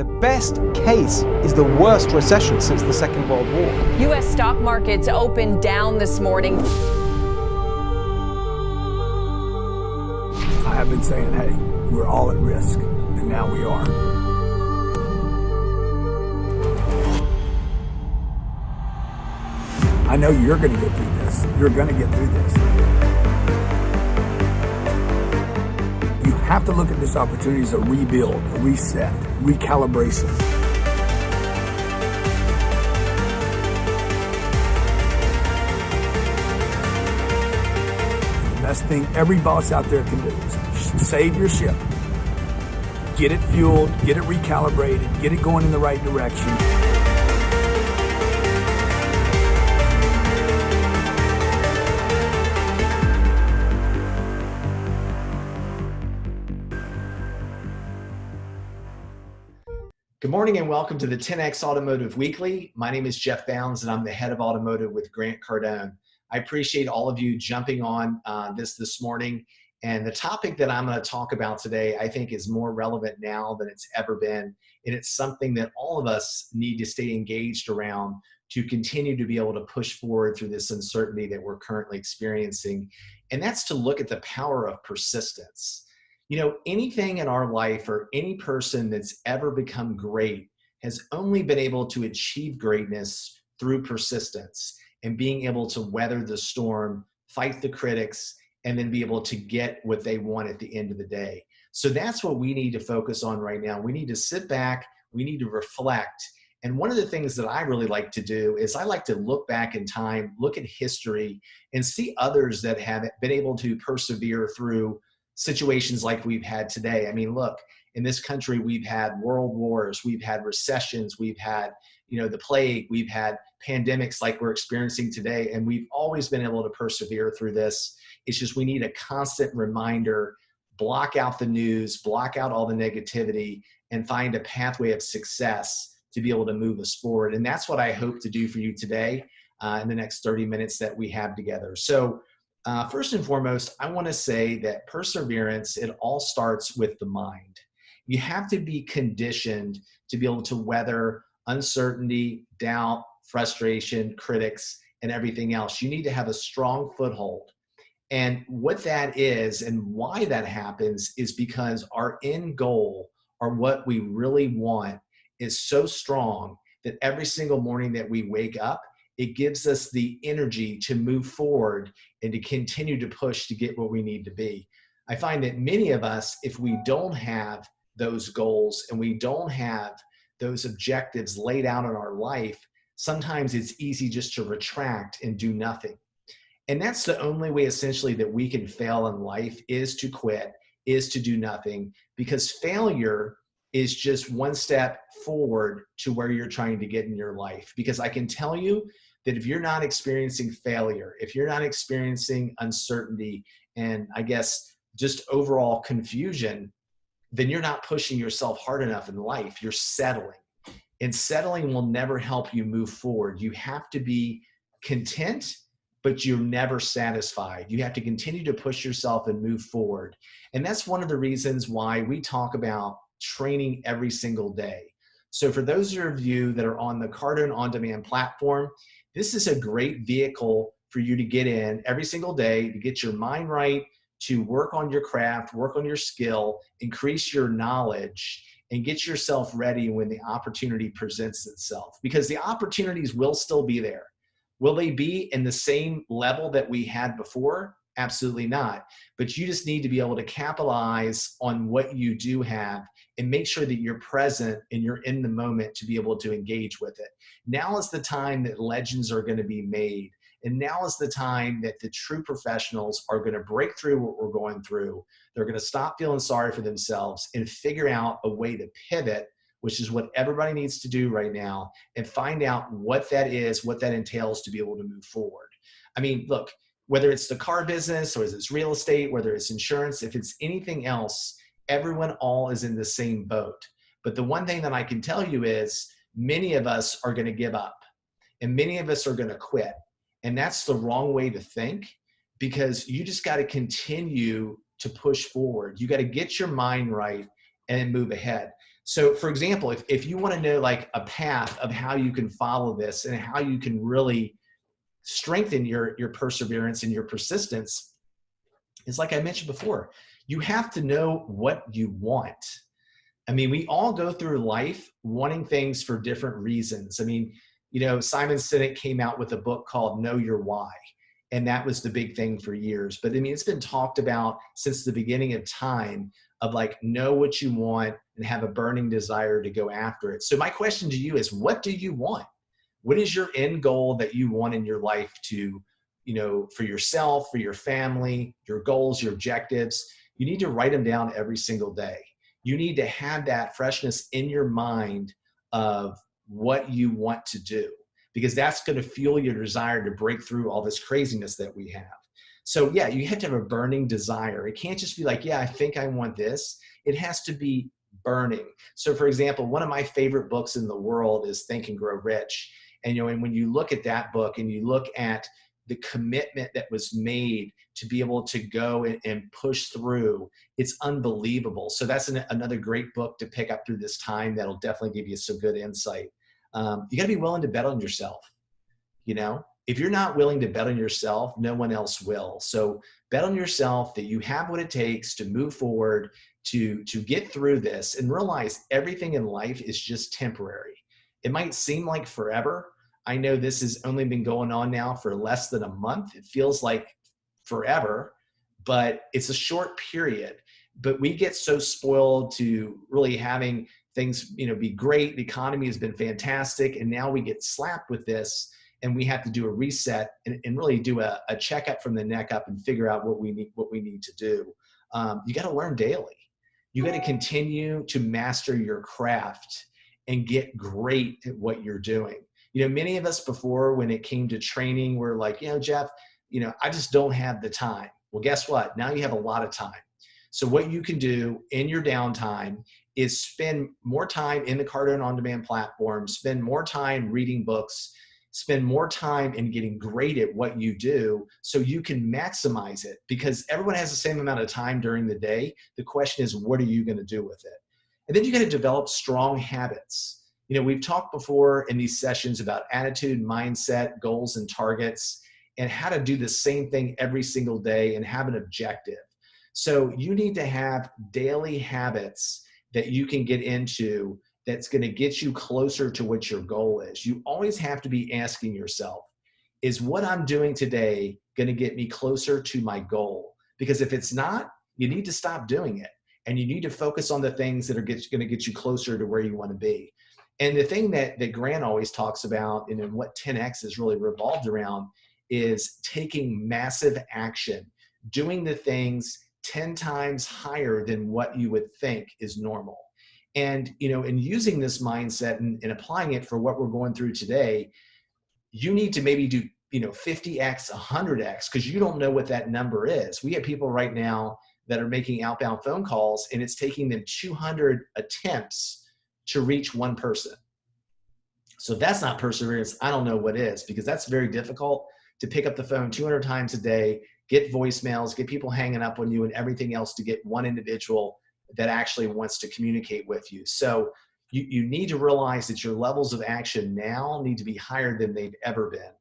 The best case is the worst recession since the Second World War. U.S. stock markets opened down this morning. I have been saying, hey, we're all at risk, and now we are. I know you're going to get through this. You're going to get through this. You have to look at this opportunity as a rebuild, a reset, recalibration. The best thing every boss out there can do is save your ship, get it fueled, get it recalibrated, get it going in the right direction. Good morning and welcome to the 10X Automotive Weekly. My name is Jeff Bounds and I'm the head of Automotive with Grant Cardone. I appreciate all of you jumping on this morning. And the topic that I'm going to talk about today, I think is more relevant now than it's ever been. And it's something that all of us need to stay engaged around to continue to be able to push forward through this uncertainty that we're currently experiencing. And that's to look at the power of persistence. You know, anything in our life or any person that's ever become great has only been able to achieve greatness through persistence and being able to weather the storm, fight the critics, and then be able to get what they want at the end of the day. So that's what we need to focus on right now. We need to sit back, we need to reflect. And one of the things that I really like to do is I like to look back in time, look at history, and see others that have been able to persevere through situations like we've had today. I mean, look, in this country, we've had world wars, we've had recessions, we've had, the plague, we've had pandemics like we're experiencing today, and we've always been able to persevere through this. It's just we need a constant reminder, block out the news, block out all the negativity, and find a pathway of success to be able to move us forward. And that's what I hope to do for you today in the next 30 minutes that we have together. So first and foremost, I want to say that perseverance, it all starts with the mind. You have to be conditioned to be able to weather uncertainty, doubt, frustration, critics, and everything else. You need to have a strong foothold. And what that is and why that happens is because our end goal, or what we really want, is so strong that every single morning that we wake up, it gives us the energy to move forward and to continue to push to get what we need to be. I find that many of us, if we don't have those goals and we don't have those objectives laid out in our life, sometimes it's easy just to retract and do nothing. And that's the only way essentially that we can fail in life, is to quit, is to do nothing, because failure is just one step forward to where you're trying to get in your life. Because I can tell you that if you're not experiencing failure, if you're not experiencing uncertainty and I guess just overall confusion, then you're not pushing yourself hard enough in life. You're settling. And settling will never help you move forward. You have to be content, but you're never satisfied. You have to continue to push yourself and move forward. And that's one of the reasons why we talk about training every single day. So for those of you that are on the Cardone On Demand platform, this is a great vehicle for you to get in every single day, to get your mind right, to work on your craft, work on your skill, increase your knowledge, and get yourself ready when the opportunity presents itself. Because the opportunities will still be there. Will they be in the same level that we had before? Absolutely not. But you just need to be able to capitalize on what you do have and make sure that you're present and you're in the moment to be able to engage with it. Now is the time that legends are going to be made. And now is the time that the true professionals are going to break through what we're going through. They're going to stop feeling sorry for themselves and figure out a way to pivot, which is what everybody needs to do right now, and find out what that is, what that entails to be able to move forward. I mean, look, whether it's the car business or it's real estate, whether it's insurance, if it's anything else, everyone all is in the same boat. But the one thing that I can tell you is many of us are going to give up and many of us are going to quit. And that's the wrong way to think, because you just got to continue to push forward. You got to get your mind right and move ahead. So for example, if you want to know like a path of how you can follow this and how you can really strengthen your perseverance and your persistence, it's like I mentioned before, you have to know what you want. I mean, we all go through life wanting things for different reasons. I mean, Simon Sinek came out with a book called Know Your Why. And that was the big thing for years. But I mean, it's been talked about since the beginning of time of like, know what you want and have a burning desire to go after it. So my question to you is, what do you want? What is your end goal that you want in your life to, for yourself, for your family, your goals, your objectives? You need to write them down every single day. You need to have that freshness in your mind of what you want to do, because that's going to fuel your desire to break through all this craziness that we have. So yeah, you have to have a burning desire. It can't just be like, yeah, I think I want this. It has to be burning. So for example, one of my favorite books in the world is Think and Grow Rich. And, and when you look at that book and you look at the commitment that was made to be able to go and push through, it's unbelievable. So that's another great book to pick up through this time. That'll definitely give you some good insight. You got to be willing to bet on yourself. If you're not willing to bet on yourself, no one else will. So bet on yourself that you have what it takes to move forward, to get through this, and realize everything in life is just temporary. It might seem like forever. I know this has only been going on now for less than a month. It feels like forever, but it's a short period. But we get so spoiled to really having things, be great. The economy has been fantastic. And now we get slapped with this, and we have to do a reset and really do a checkup from the neck up and figure out what we need to do. You got to learn daily. You got to continue to master your craft and get great at what you're doing. Many of us before, when it came to training, were like, Jeff, I just don't have the time. Well, guess what? Now you have a lot of time. So what you can do in your downtime is spend more time in the Cardone On Demand platform, spend more time reading books, spend more time in getting great at what you do so you can maximize it, because everyone has the same amount of time during the day. The question is, what are you going to do with it? And then you got to develop strong habits. We've talked before in these sessions about attitude, mindset, goals, and targets, and how to do the same thing every single day and have an objective. So you need to have daily habits that you can get into that's going to get you closer to what your goal is. You always have to be asking yourself, is what I'm doing today going to get me closer to my goal? Because if it's not, you need to stop doing it. And you need to focus on the things that are going to get you closer to where you want to be. And the thing that Grant always talks about, and what 10X is really revolved around, is taking massive action, doing the things 10 times higher than what you would think is normal. And, in using this mindset and applying it for what we're going through today, you need to maybe do, 50X, 100X, because you don't know what that number is. We have people right now that are making outbound phone calls, and it's taking them 200 attempts to reach one person. So if that's not perseverance, I don't know what is, because that's very difficult to pick up the phone 200 times a day, get voicemails, get people hanging up on you and everything else to get one individual that actually wants to communicate with you. So you need to realize that your levels of action now need to be higher than they've ever been.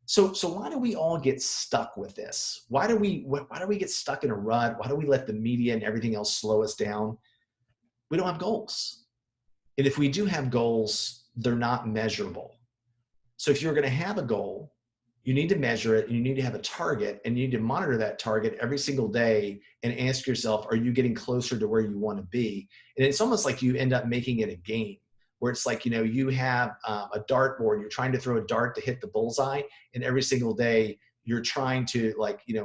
So why do we all get stuck with this? Why do we get stuck in a rut? Why do we let the media and everything else slow us down? We don't have goals. And if we do have goals, they're not measurable. So if you're going to have a goal, you need to measure it, and you need to have a target, and you need to monitor that target every single day and ask yourself, are you getting closer to where you want to be? And it's almost like you end up making it a game, where it's like, you have a dartboard, you're trying to throw a dart to hit the bullseye, and every single day you're trying to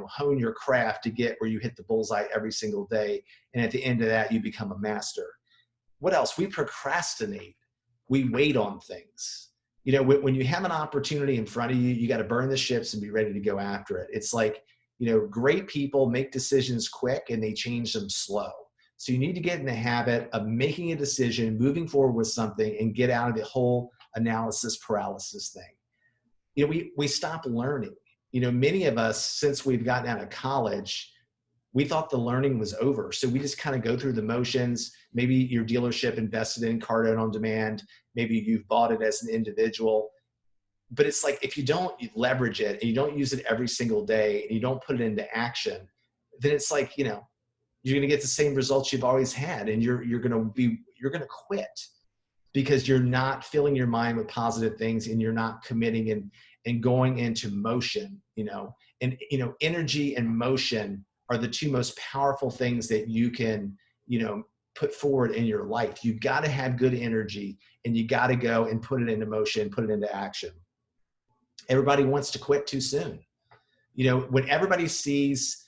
hone your craft to get where you hit the bullseye every single day. And at the end of that, you become a master. What else? We procrastinate. We wait on things. When you have an opportunity in front of you, you got to burn the ships and be ready to go after it. It's like, great people make decisions quick and they change them slow. So you need to get in the habit of making a decision, moving forward with something, and get out of the whole analysis paralysis thing. We stop learning. Many of us, since we've gotten out of college, we thought the learning was over. So we just kind of go through the motions. Maybe your dealership invested in Cardone on demand. Maybe you've bought it as an individual. But it's like, if you don't leverage it and you don't use it every single day and you don't put it into action, then it's like, you're going to get the same results you've always had. And you're going to quit because you're not filling your mind with positive things and you're not committing and going into motion, and, energy and motion are the two most powerful things that you can, put forward in your life. You got to have good energy and you got to go and put it into motion, put it into action. Everybody wants to quit too soon. When everybody sees,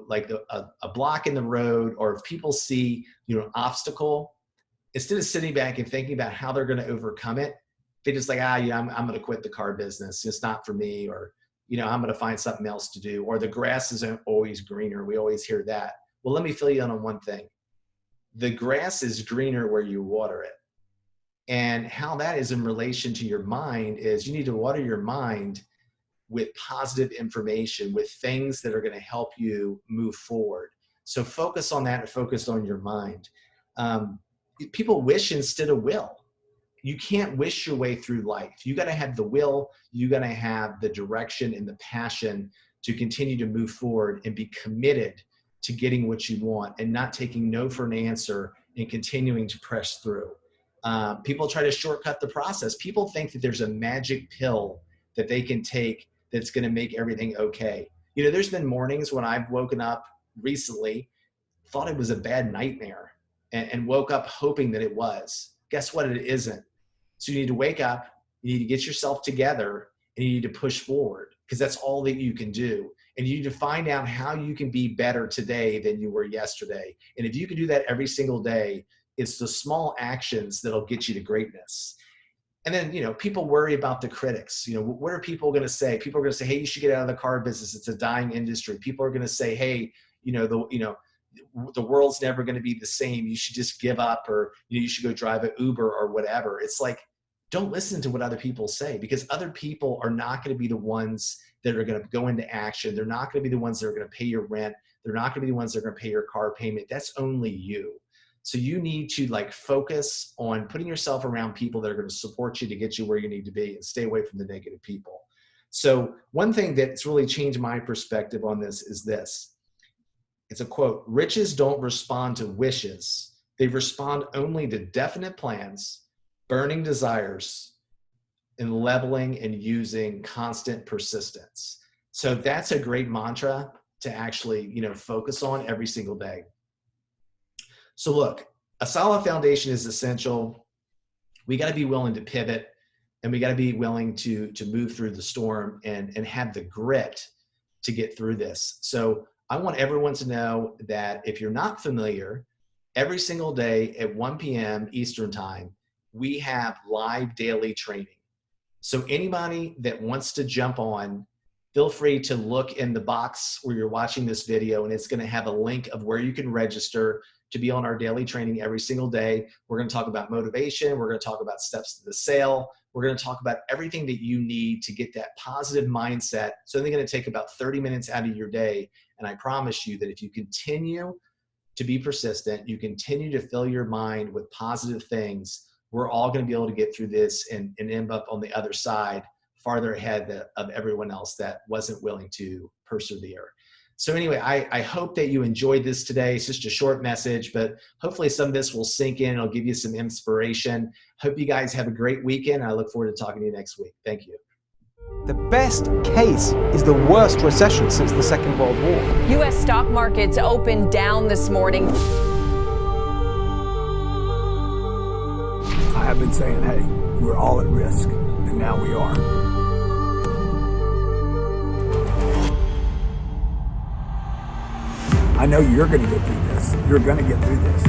like a block in the road, or if people see, an obstacle, instead of sitting back and thinking about how they're going to overcome it, they just like, I'm going to quit the car business. It's not for me. Or, I'm going to find something else to do. Or the grass isn't always greener. We always hear that. Well, let me fill you in on one thing. The grass is greener where you water it. And how that is in relation to your mind is you need to water your mind with positive information, with things that are going to help you move forward. So focus on that and focus on your mind. People wish instead of will. You can't wish your way through life. You got to have the will. You got to have the direction and the passion to continue to move forward and be committed to getting what you want and not taking no for an answer and continuing to press through. People try to shortcut the process. People think that there's a magic pill that they can take that's going to make everything okay. There's been mornings when I've woken up recently, thought it was a bad nightmare, and woke up hoping that it was. Guess what? It isn't. So you need to wake up, you need to get yourself together, and you need to push forward, because that's all that you can do. And you need to find out how you can be better today than you were yesterday. And if you can do that every single day, it's the small actions that'll get you to greatness. And then, people worry about the critics. What are people going to say? People are going to say, hey, you should get out of the car business. It's a dying industry. People are going to say, hey, the world's never going to be the same. You should just give up, or you should go drive an Uber or whatever. It's like, don't listen to what other people say, because other people are not going to be the ones that are going to go into action. They're not going to be the ones that are going to pay your rent. They're not going to be the ones that are going to pay your car payment. That's only you. So you need to focus on putting yourself around people that are going to support you to get you where you need to be, and stay away from the negative people. So one thing that's really changed my perspective on this is this. It's a quote: riches don't respond to wishes. They respond only to definite plans, burning desires, and leveling and using constant persistence. So that's a great mantra to actually, focus on every single day. So look, a solid foundation is essential. We got to be willing to pivot, and we got to be willing to move through the storm and have the grit to get through this. So I want everyone to know that if you're not familiar, every single day at 1 p.m. Eastern time, we have live daily training. So anybody that wants to jump on, feel free to look in the box where you're watching this video, and it's going to have a link of where you can register to be on our daily training every single day. We're going to talk about motivation. We're going to talk about steps to the sale. We're going to talk about everything that you need to get that positive mindset. So they're going to take about 30 minutes out of your day. And I promise you that if you continue to be persistent, you continue to fill your mind with positive things, we're all going to be able to get through this and end up on the other side farther ahead of everyone else that wasn't willing to persevere. So anyway, I hope that you enjoyed this today. It's just a short message, but hopefully some of this will sink in. It'll give you some inspiration. Hope you guys have a great weekend. I look forward to talking to you next week. Thank you. The best case is the worst recession since the Second World War. U.S. stock markets opened down this morning. I have been saying, hey, we're all at risk, and now we are. I know you're going to get through this. You're going to get through this.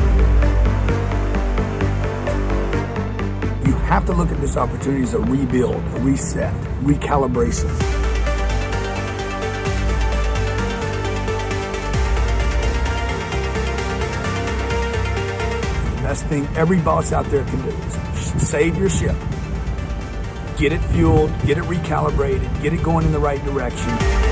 You have to look at this opportunity as a rebuild, a reset, recalibration. The best thing every boss out there can do is save your ship, get it fueled, get it recalibrated, get it going in the right direction.